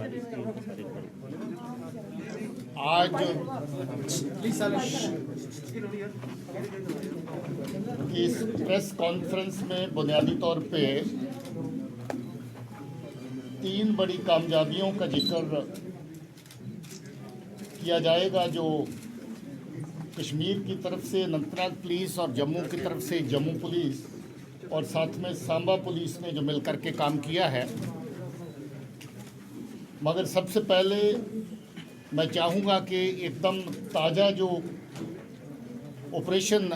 आज इस press conference में बुनियादी तौर पे 3 बड़ी कामयाबियों का जिक्र किया जाएगा जो कश्मीर की तरफ से अनंतनाग पुलिस और जम्मू की तरफ से जम्मू पुलिस और साथ में सांबा पुलिस ने जो मिलकर के काम किया है। मगर सबसे पहले मैं चाहूँगा कि एकदम ताज़ा जो ऑपरेशन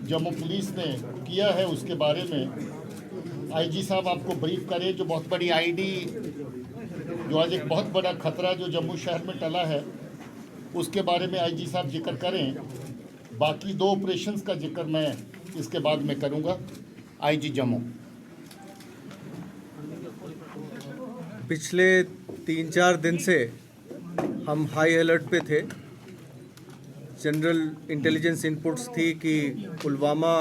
जम्मू पुलिस ने किया है उसके बारे में आईजी साहब आपको ब्रीफ करें। जो बहुत बड़ी आईडी जो आज एक बहुत बड़ा खतरा जो जम्मू शहर में टला है उसके बारे में आईजी साहब जिक्र करें। बाकी 2 ऑपरेशंस का जिक्र मैं इसके बाद में करूंगा। आईजी जम्मू। पिछले 3-4 दिन से हम हाई अलर्ट पे थे। जनरल इंटेलिजेंस इनपुट्स थी कि पुलवामा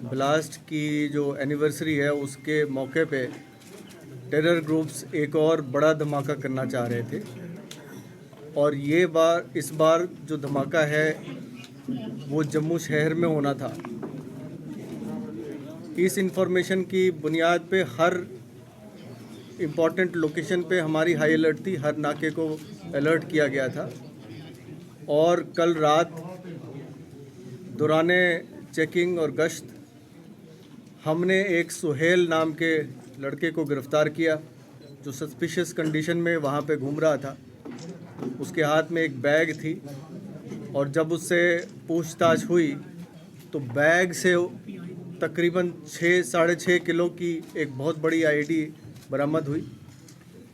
ब्लास्ट की जो एनिवर्सरी है उसके मौके पे टेरर ग्रुप्स एक और बड़ा धमाका करना चाह रहे थे और इस बार जो धमाका है वो जम्मू शहर में होना था। इस इंफॉर्मेशन की बुनियाद पे हर इम्पॉर्टेंट लोकेशन पे हमारी हाई अलर्ट थी। हर नाके को अलर्ट किया गया था और कल रात दौराने चेकिंग और गश्त हमने एक सुहेल नाम के लड़के को गिरफ़्तार किया जो सस्पिशियस कंडीशन में वहाँ पे घूम रहा था। उसके हाथ में एक बैग थी और जब उससे पूछताछ हुई तो बैग से तकरीबन 6-6.5 किलो की एक बहुत बड़ी आईडी बरामद हुई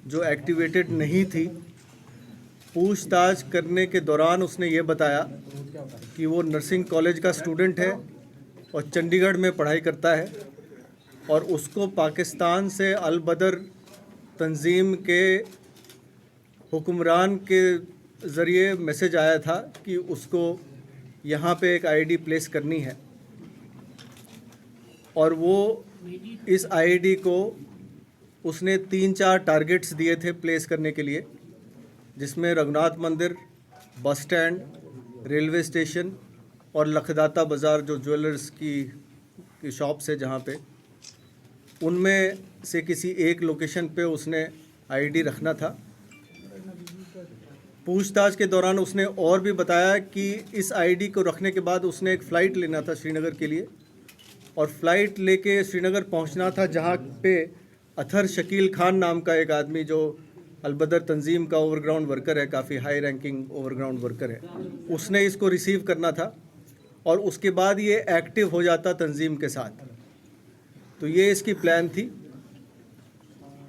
जो एक्टिवेटेड नहीं थी। पूछताछ करने के दौरान उसने ये बताया कि वो नर्सिंग कॉलेज का स्टूडेंट है और चंडीगढ़ में पढ़ाई करता है और उसको पाकिस्तान से अल बदर तंजीम के हुक्मरान के ज़रिए मैसेज आया था कि उसको यहाँ पे एक आईडी प्लेस करनी है और वो इस आईडी को उसने 3-4 टारगेट्स दिए थे प्लेस करने के लिए, जिसमें रघुनाथ मंदिर, बस स्टैंड, रेलवे स्टेशन और लखदाता बाज़ार जो ज्वेलर्स की शॉप्स है जहाँ पे, उनमें से किसी एक लोकेशन पे उसने आईडी रखना था। पूछताछ के दौरान उसने और भी बताया कि इस आईडी को रखने के बाद उसने एक फ़्लाइट लेना था श्रीनगर के लिए और फ़्लाइट लेके श्रीनगर पहुंचना था जहां पे अथर शकील खान नाम का एक आदमी जो अलबदर तंजीम का ओवरग्राउंड वर्कर है, काफ़ी हाई रैंकिंग ओवरग्राउंड वर्कर है, उसने इसको रिसीव करना था और उसके बाद ये एक्टिव हो जाता तंजीम के साथ। तो ये इसकी प्लान थी।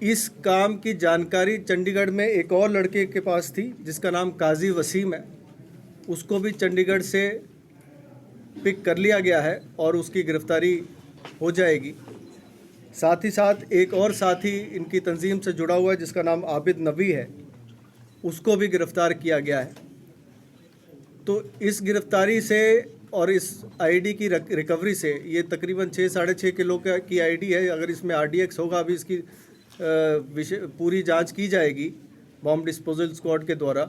इस काम की जानकारी चंडीगढ़ में एक और लड़के के पास थी जिसका नाम काजी वसीम है। उसको भी चंडीगढ़ से पिक कर लिया गया है और उसकी गिरफ्तारी हो जाएगी। साथ ही साथ एक और साथी इनकी तंजीम से जुड़ा हुआ है जिसका नाम आबिद नबी है, उसको भी गिरफ़्तार किया गया है। तो इस गिरफ़्तारी से और इस आईडी की रिकवरी से, ये तकरीबन 6-6.5 किलो की आईडी है। अगर इसमें RDX होगा, अभी इसकी पूरी जांच की जाएगी बॉम्ब डिस्पोजल स्क्वाड के द्वारा,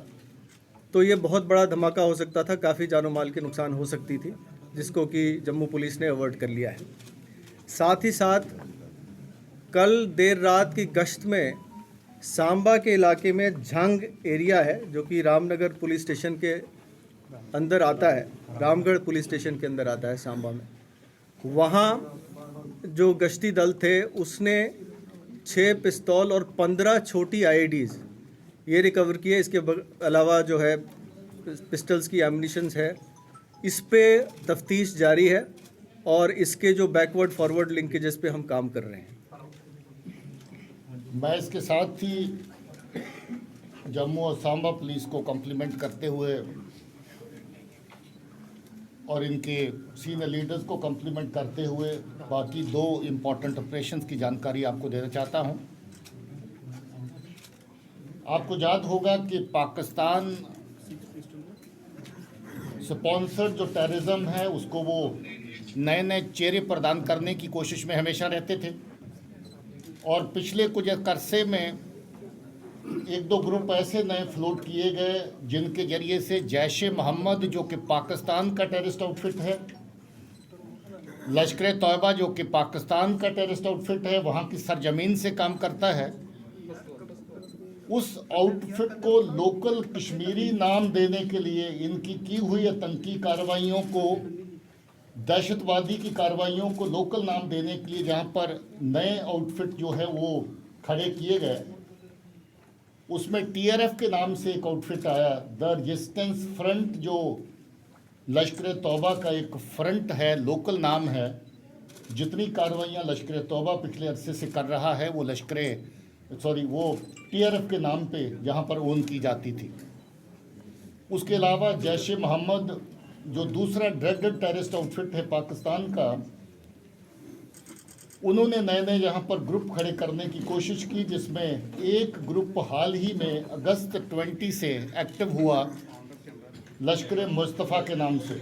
तो ये बहुत बड़ा धमाका हो सकता था, काफ़ी जानो माल के नुकसान हो सकती थी, जिसको कि जम्मू पुलिस ने अवॉइड कर लिया है। साथ ही साथ कल देर रात की गश्त में सांबा के इलाके में झंग एरिया है जो कि रामनगर पुलिस स्टेशन के अंदर आता है, रामगढ़ पुलिस स्टेशन के अंदर आता है सांबा में। वहाँ जो गश्ती दल थे उसने 6 पिस्तौल और 15 छोटी आईडीज़ ये रिकवर किए। इसके अलावा जो है पिस्टल्स की एम्युनिशंस है। इस पे तफ्तीश जारी है और इसके जो बैकवर्ड फॉरवर्ड लिंकेजेस पे हम काम कर रहे हैं। मैं इसके साथ ही जम्मू और सांबा पुलिस को कम्प्लीमेंट करते हुए और इनके सीनियर लीडर्स को कम्प्लीमेंट करते हुए बाकी 2 इम्पॉर्टेंट ऑपरेशंस की जानकारी आपको देना चाहता हूं। आपको याद होगा कि पाकिस्तान स्पॉन्सर्ड जो टेररिज्म है उसको वो नए नए चेहरे प्रदान करने की कोशिश में हमेशा रहते थे और पिछले कुछ अरसे में एक दो ग्रुप ऐसे नए फ्लोट किए गए जिनके जरिए से जैश ए मोहम्मद, जो कि पाकिस्तान का टेररिस्ट आउटफिट है, लश्कर तौयबा जो कि पाकिस्तान का टेररिस्ट आउटफिट है, वहाँ की सरजमीन से काम करता है, उस आउटफिट को लोकल कश्मीरी नाम देने के लिए इनकी की हुई आतंकी कार्रवाइयों को, दहशतवादी की कार्रवाइयों को लोकल नाम देने के लिए जहाँ पर नए आउटफिट जो है वो खड़े किए गए, उसमें टीआरएफ के नाम से एक आउटफिट आया, द रेजिस्टेंस फ्रंट, जो लश्कर तौबा का एक फ्रंट है, लोकल नाम है। जितनी कार्रवाइयाँ लश्कर तौबा पिछले अरसे से कर रहा है वो वो टीआरएफ के नाम पे जहाँ पर ओन की जाती थी। उसके अलावा जैश ए मोहम्मद जो दूसरा ड्रग्ड टेररिस्ट आउटफिट है पाकिस्तान का, उन्होंने नए नए यहाँ पर ग्रुप खड़े करने की कोशिश की, जिसमें एक ग्रुप हाल ही में अगस्त 20 से एक्टिव हुआ लश्कर मुस्तफ़ा के नाम से।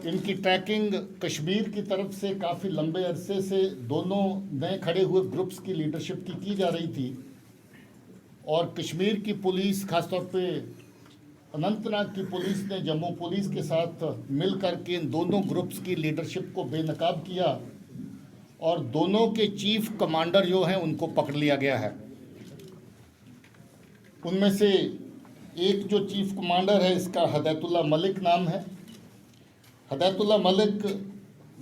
इनकी ट्रैकिंग कश्मीर की तरफ से काफ़ी लंबे अरसे से दोनों नए खड़े हुए ग्रुप्स की लीडरशिप की जा रही थी, और कश्मीर की पुलिस, खासतौर पे अनंतनाग की पुलिस ने जम्मू पुलिस के साथ मिल कर के इन दोनों ग्रुप्स की लीडरशिप को बेनकाब किया, और दोनों के चीफ कमांडर जो हैं उनको पकड़ लिया गया है। उनमें से एक जो चीफ कमांडर है, इसका हदैतुल्लाह मलिक नाम है। हदैतुल्लाह मलिक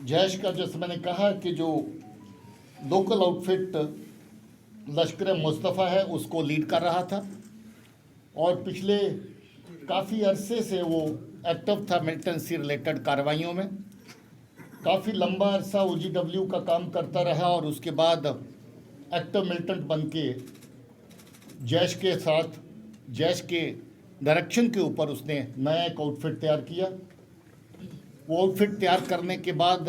जैश का, जैसे मैंने कहा कि जो लोकल आउटफिट लश्कर मुस्तफ़ा है उसको लीड कर रहा था, और पिछले काफ़ी अरसे से वो एक्टिव था मिलिटेंसी रिलेटेड कार्रवाइयों में। काफ़ी लंबा अरसा OGW का काम करता रहा, और उसके बाद एक्टिव मिलिटेंट बन के जैश के साथ, जैश के डायरेक्शन के ऊपर उसने नया एक आउटफिट तैयार किया। वो आउटफिट तैयार करने के बाद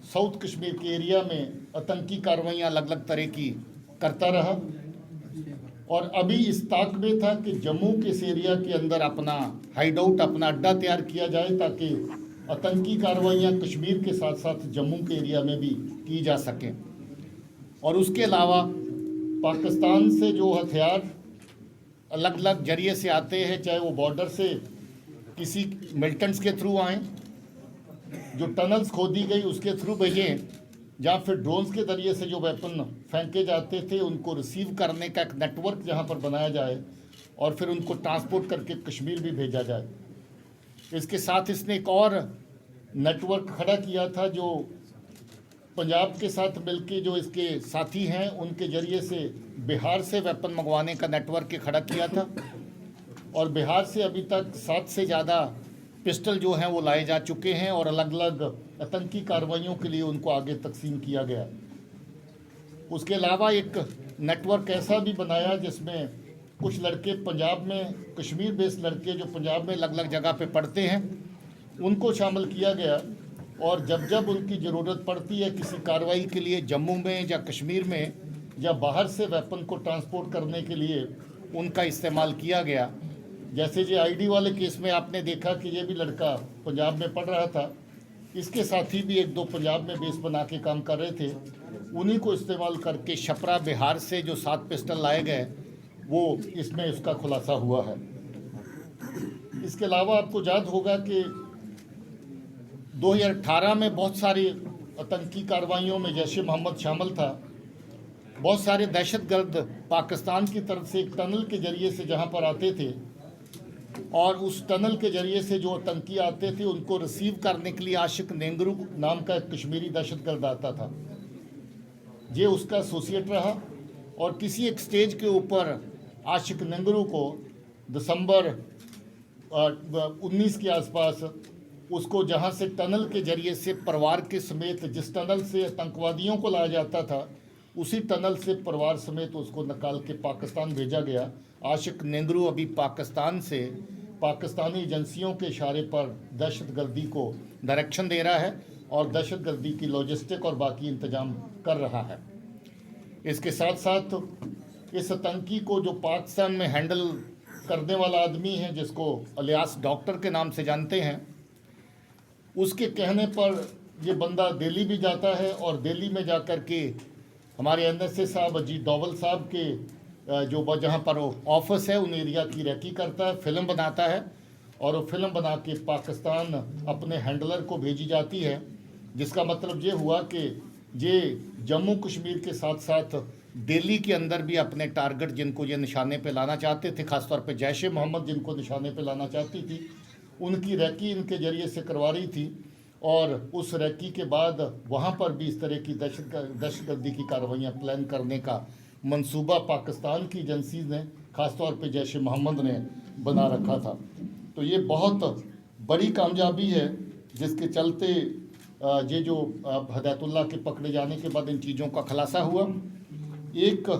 साउथ कश्मीर के एरिया में आतंकी कार्रवाइयाँ अलग अलग तरह की करता रहा, और अभी इस ताक में था कि जम्मू के इस एरिया के अंदर अपना हाइड आउट, अपना अड्डा तैयार किया जाए, ताकि आतंकी कार्रवाइयाँ कश्मीर के साथ साथ जम्मू के एरिया में भी की जा सकें। और उसके अलावा पाकिस्तान से जो हथियार अलग अलग जरिए से आते हैं, चाहे वो बॉर्डर से किसी मिलिटेंट्स के थ्रू आएँ, जो टनल्स खोदी गई उसके थ्रू भेजें, जहाँ फिर ड्रोन्स के ज़रिए से जो वेपन फेंके जाते थे उनको रिसीव करने का एक नेटवर्क जहाँ पर बनाया जाए, और फिर उनको ट्रांसपोर्ट करके कश्मीर भी भेजा जाए। इसके साथ इसने एक और नेटवर्क खड़ा किया था, जो पंजाब के साथ मिलके जो इसके साथी हैं उनके ज़रिए से बिहार से वेपन मंगवाने का नेटवर्क खड़ा किया था, और बिहार से अभी तक 7 से ज़्यादा पिस्टल जो हैं वो लाए जा चुके हैं, और अलग अलग आतंकी कार्रवाइयों के लिए उनको आगे तकसीम किया गया। उसके अलावा एक नेटवर्क ऐसा भी बनाया जिसमें कुछ लड़के पंजाब में, कश्मीर बेस्ड लड़के जो पंजाब में अलग अलग जगह पे पढ़ते हैं, उनको शामिल किया गया, और जब जब उनकी ज़रूरत पड़ती है किसी कार्रवाई के लिए जम्मू में या कश्मीर में या बाहर से वेपन को ट्रांसपोर्ट करने के लिए उनका इस्तेमाल किया गया। जैसे जो आईडी वाले केस में आपने देखा कि ये भी लड़का पंजाब में पढ़ रहा था, इसके साथी भी एक दो पंजाब में बेस बना के काम कर रहे थे, उन्हीं को इस्तेमाल करके छपरा बिहार से जो 7 पिस्टल लाए गए वो इसमें उसका खुलासा हुआ है। इसके अलावा आपको याद होगा कि 2018 में बहुत सारी आतंकी कार्रवाइयों में जैश ए मोहम्मद शामिल था। बहुत सारे दहशतगर्द पाकिस्तान की तरफ से एक टनल के ज़रिए से जहां पर आते थे, और उस टनल के ज़रिए से जो आतंकी आते थे उनको रिसीव करने के लिए आशिक नेंगरू नाम का एक कश्मीरी दहशतगर्द आता था, ये उसका एसोसिएट रहा। और किसी एक स्टेज के ऊपर आशिक नेंगरू को दिसंबर 19 के आसपास उसको जहां से टनल के ज़रिए से परिवार के समेत, जिस टनल से आतंकवादियों को लाया जाता था उसी टनल से परिवार समेत उसको निकाल के पाकिस्तान भेजा गया। आशिक नेंगरू अभी पाकिस्तान से पाकिस्तानी एजेंसियों के इशारे पर दहशतगर्दी को डायरेक्शन दे रहा है और दहशतगर्दी की लॉजिस्टिक और बाकी इंतजाम कर रहा है। इसके साथ साथ इस आतंकी को जो पाकिस्तान में हैंडल करने वाला आदमी है, जिसको अलियास डॉक्टर के नाम से जानते हैं, उसके कहने पर ये बंदा दिल्ली भी जाता है और दिल्ली में जाकर के हमारे NSA साहब अजीत डोवल साहब के जो जहाँ पर वो ऑफिस है उन एरिया की रैकी करता है, फिल्म बनाता है और वो फिल्म बना के पाकिस्तान अपने हैंडलर को भेजी जाती है, जिसका मतलब ये हुआ कि ये जम्मू कश्मीर के साथ साथ दिल्ली के अंदर भी अपने टारगेट जिनको ये निशाने पे लाना चाहते थे, ख़ासतौर पे जैश ए मोहम्मद जिनको निशाने पे लाना चाहती थी, उनकी रैकी इनके ज़रिए से करवा रही थी। और उस रैकी के बाद वहाँ पर भी इस तरह की दहशतगर्दी की कार्रवाइयाँ प्लान करने का मंसूबा पाकिस्तान की एजेंसीज ने, ख़ासतौर पे जैश ए मोहम्मद ने बना रखा था। तो ये बहुत बड़ी कामयाबी है जिसके चलते ये जो हदायतुल्लाह के पकड़े जाने के बाद इन चीज़ों का खुलासा हुआ। एक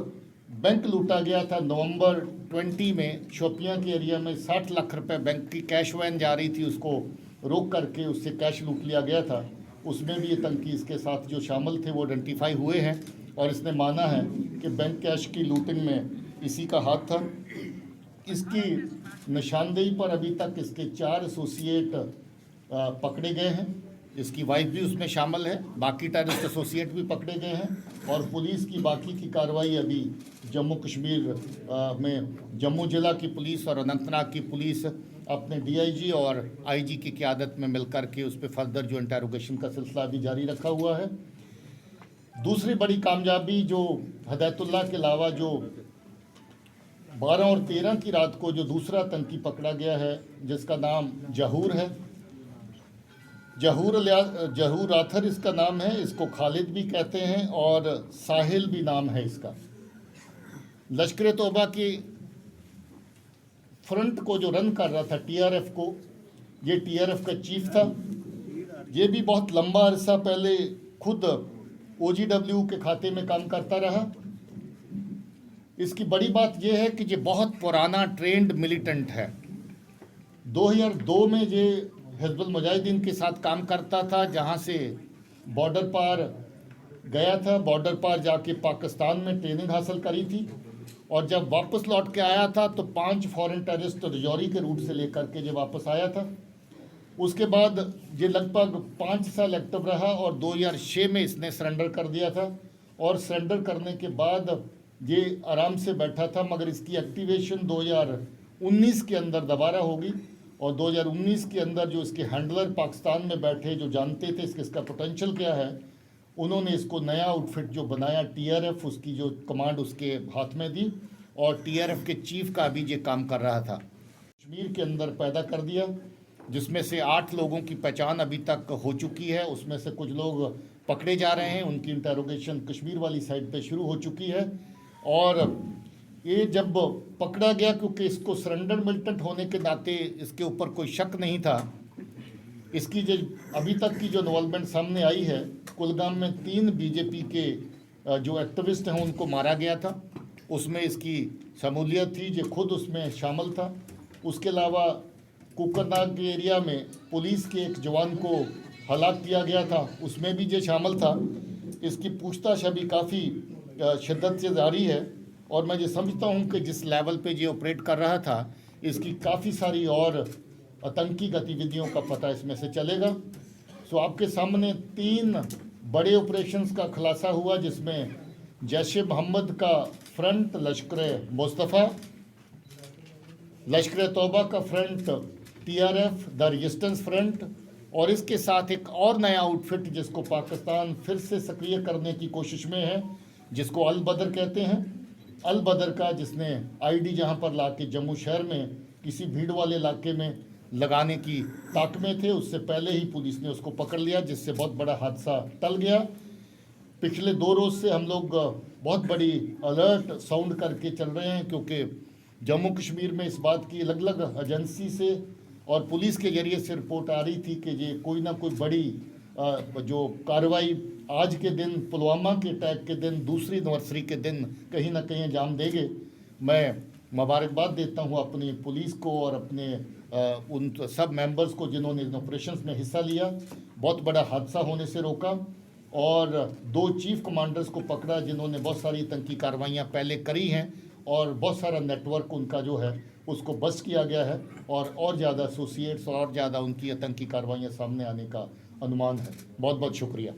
बैंक लूटा गया था नवंबर 20 में शोपियां के एरिया में, 60 लाख रुपए बैंक की कैश वैन जा रही थी, उसको रोक करके उससे कैश लूट लिया गया था। उसमें भी ये तंकी इसके साथ जो शामिल थे वो आइडेंटिफाई हुए हैं और इसने माना है कि बैंक कैश की लूटिंग में इसी का हाथ था। इसकी निशानदेही पर अभी तक इसके 4 एसोसिएट पकड़े गए हैं, इसकी वाइफ भी उसमें शामिल है, बाकी टेररिस्ट एसोसिएट भी पकड़े गए हैं और पुलिस की बाकी की कार्रवाई अभी जम्मू कश्मीर में जम्मू ज़िला की पुलिस और अनंतनाग की पुलिस अपने डीआईजी और आईजी की क़यादत में मिलकर के उस पर फर्दर जो इंटेरोगेशन का सिलसिला भी जारी रखा हुआ है। दूसरी बड़ी कामयाबी जो हदायतुल्लाह के अलावा जो 12 और 13 की रात को जो दूसरा आतंकी पकड़ा गया है जिसका नाम जहूर है, जहूर आथर इसका नाम है, इसको खालिद भी कहते हैं और साहिल भी नाम है इसका। लश्कर तौबा की फ्रंट को जो रन कर रहा था टीआरएफ को, ये टीआरएफ का चीफ था। ये भी बहुत लंबा अरसा पहले खुद ओजीडब्ल्यू के खाते में काम करता रहा। इसकी बड़ी बात यह है कि ये बहुत पुराना ट्रेंड मिलिटेंट है। 2002 में ये हिजबुल मुजाहिदीन के साथ काम करता था, जहां से बॉर्डर पार गया था, बॉर्डर पार जाके पाकिस्तान में ट्रेनिंग हासिल करी थी और जब वापस लौट के आया था तो 5 फॉरेन टेररिस्ट रजौरी के रूट से लेकर के जो वापस आया था। उसके बाद ये लगभग 5 साल एक्टिव रहा और 2006 में इसने सरेंडर कर दिया था और सरेंडर करने के बाद ये आराम से बैठा था, मगर इसकी एक्टिवेशन 2019 के अंदर दोबारा होगी और 2019 के अंदर जो इसके हैंडलर पाकिस्तान में बैठे जो जानते थे इसका पोटेंशियल क्या है, उन्होंने इसको नया आउटफिट जो बनाया टीआरएफ, उसकी जो कमांड उसके हाथ में दी और टीआरएफ के चीफ का भी ये काम कर रहा था, कश्मीर के अंदर पैदा कर दिया, जिसमें से 8 लोगों की पहचान अभी तक हो चुकी है। उसमें से कुछ लोग पकड़े जा रहे हैं, उनकी इंटरोगेशन कश्मीर वाली साइड पे शुरू हो चुकी है। और ये जब पकड़ा गया, क्योंकि इसको सरेंडर मिलिटेंट होने के नाते इसके ऊपर कोई शक नहीं था, इसकी जो अभी तक की जो इन्वॉल्वमेंट सामने आई है, कुलगाम में 3 बीजेपी के जो एक्टिविस्ट हैं उनको मारा गया था, उसमें इसकी शमूलियत थी, जो खुद उसमें शामिल था। उसके अलावा कुकरनाग के एरिया में पुलिस के एक जवान को हलाक किया गया था, उसमें भी ये शामिल था। इसकी पूछताछ अभी काफ़ी शिद्दत से जारी है और मैं ये समझता हूँ कि जिस लेवल पे ये ऑपरेट कर रहा था, इसकी काफ़ी सारी और आतंकी गतिविधियों का पता इसमें से चलेगा। सो आपके सामने 3 बड़े ऑपरेशंस का खुलासा हुआ, जिसमें जैश ए मोहम्मद का फ्रंट लश्कर मुस्तफ़ा, लश्कर तौबा का front TRF the resistance front और इसके साथ एक और नया आउटफिट जिसको पाकिस्तान फिर से सक्रिय करने की कोशिश में है, जिसको अल बदर कहते हैं। अल बदर का जिसने आईडी जहां पर लाके जम्मू शहर में किसी भीड़ वाले इलाके में लगाने की ताक में थे, उससे पहले ही पुलिस ने उसको पकड़ लिया, जिससे बहुत बड़ा हादसा टल गया। पिछले 2 रोज़ से हम लोग बहुत बड़ी अलर्ट साउंड करके चल रहे हैं, क्योंकि जम्मू कश्मीर में इस बात की अलग अलग एजेंसी से और पुलिस के जरिए से रिपोर्ट आ रही थी कि ये कोई ना कोई बड़ी जो कार्रवाई आज के दिन, पुलवामा के अटैक के दिन, दूसरी एनिवर्सरी के दिन कहीं ना कहीं अंजाम देंगे। मैं मुबारकबाद देता हूँ अपनी पुलिस को और अपने उन सब मेंबर्स को जिन्होंने इन ऑपरेशंस में हिस्सा लिया, बहुत बड़ा हादसा होने से रोका और 2 चीफ कमांडर्स को पकड़ा जिन्होंने बहुत सारी आतंकी कार्रवाइयाँ पहले करी हैं और बहुत सारा नेटवर्क उनका जो है उसको बस्ट किया गया है और ज़्यादा एसोसिएट्स और ज़्यादा उनकी आतंकी कार्रवाइयाँ सामने आने का अनुमान है। बहुत बहुत शुक्रिया।